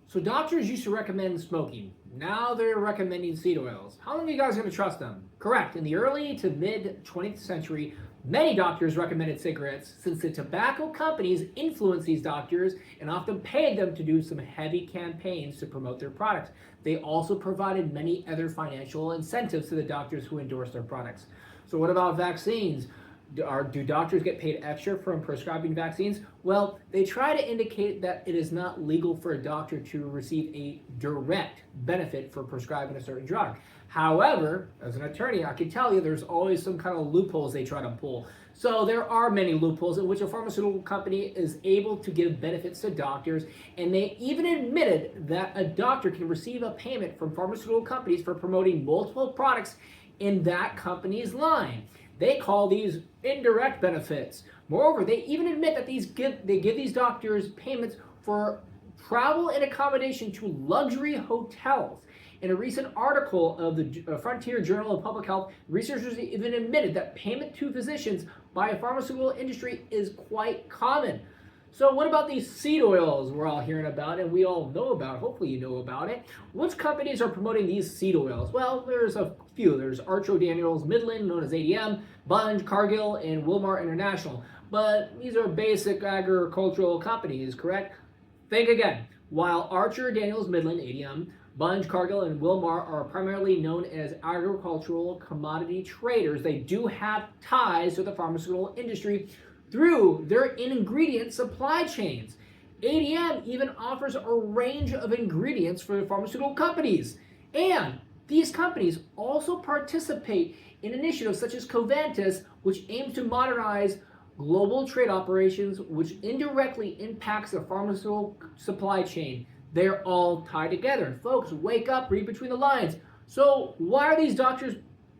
So doctors used to recommend smoking. Now they're recommending seed oils. How long are you guys going to trust them? Correct. In the early to mid 20th century, many doctors recommended cigarettes since the tobacco companies influenced these doctors and often paid them to do some heavy campaigns to promote their products. They also provided many other financial incentives to the doctors who endorsed their products. So what about vaccines? Do doctors get paid extra from prescribing vaccines? Well, they try to indicate that it is not legal for a doctor to receive a direct benefit for prescribing a certain drug. However, as an attorney, I can tell you there's always some kind of loopholes they try to pull. So there are many loopholes in which a pharmaceutical company is able to give benefits to doctors, and they even admitted that a doctor can receive a payment from pharmaceutical companies for promoting multiple products in that company's line. They call these indirect benefits. Moreover, they even admit that they give these doctors payments for travel and accommodation to luxury hotels. In a recent article of the Frontier Journal of Public Health, researchers even admitted that payment to physicians by a pharmaceutical industry is quite common. So what about these seed oils we're all hearing about and we all know about? Hopefully you know about it. Which companies are promoting these seed oils? Well, there's a few. There's Archer Daniels Midland, known as ADM, Bunge, Cargill, and Wilmar International. But these are basic agricultural companies, correct? Think again. While Archer Daniels Midland, ADM, Bunge, Cargill, and Wilmar are primarily known as agricultural commodity traders, they do have ties to the pharmaceutical industry through their ingredient supply chains. ADM even offers a range of ingredients for pharmaceutical companies. And these companies also participate in initiatives such as Covantis, which aims to modernize global trade operations, which indirectly impacts the pharmaceutical supply chain. They're all tied together. Folks, wake up, read between the lines. So why are these doctors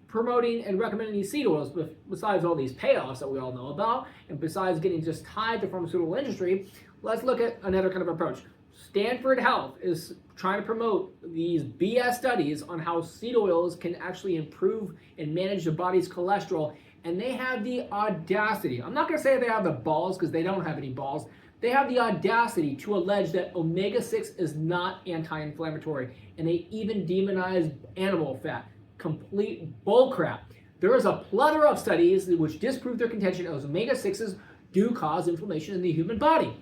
promoting and recommending these seed oils besides all these payoffs that we all know about, and besides getting just tied to the pharmaceutical industry? Let's look at another kind of approach. Stanford Health is trying to promote these BS studies on how seed oils can actually improve and manage the body's cholesterol, and they have the audacity, I'm not going to say they have the balls because they don't have any balls, they have the audacity to allege that omega-6 is not anti-inflammatory, and they even demonize animal fat. Complete bullcrap. There is a plethora of studies which disprove their contention as omega-6s do cause inflammation in the human body.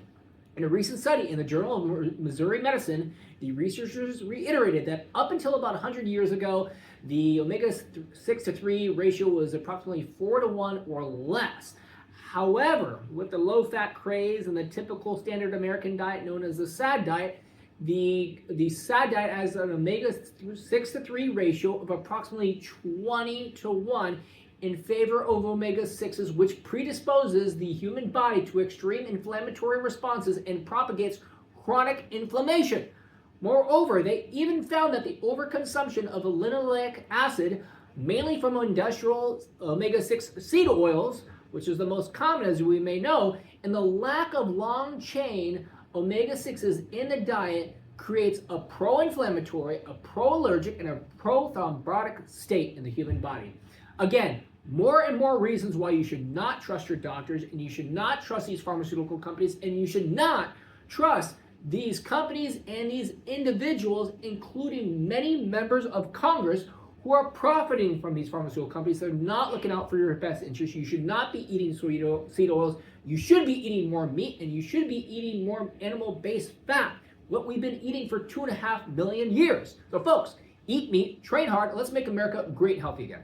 In a recent study in the Journal of Missouri Medicine, the researchers reiterated that up until about 100 years ago, the omega-6 to 3 ratio was approximately 4 to 1 or less. However, with the low-fat craze and the typical standard American diet known as the SAD diet, the SAD diet has an omega-6 to 3 ratio of approximately 20 to 1 in favor of omega-6s, which predisposes the human body to extreme inflammatory responses and propagates chronic inflammation. Moreover, they even found that the overconsumption of linoleic acid, mainly from industrial omega-6 seed oils, which is the most common as we may know, and the lack of long-chain omega-6s in the diet creates a pro-inflammatory, a pro-allergic, and a pro-thrombotic state in the human body. Again, more and more reasons why you should not trust your doctors, and you should not trust these pharmaceutical companies, and you should not trust these companies and these individuals, including many members of Congress who are profiting from these pharmaceutical companies. They're not looking out for your best interest. You should not be eating seed oils. You should be eating more meat, and you should be eating more animal-based fat, what we've been eating for 2.5 million years. So folks, eat meat, train hard, and let's make America great and healthy again.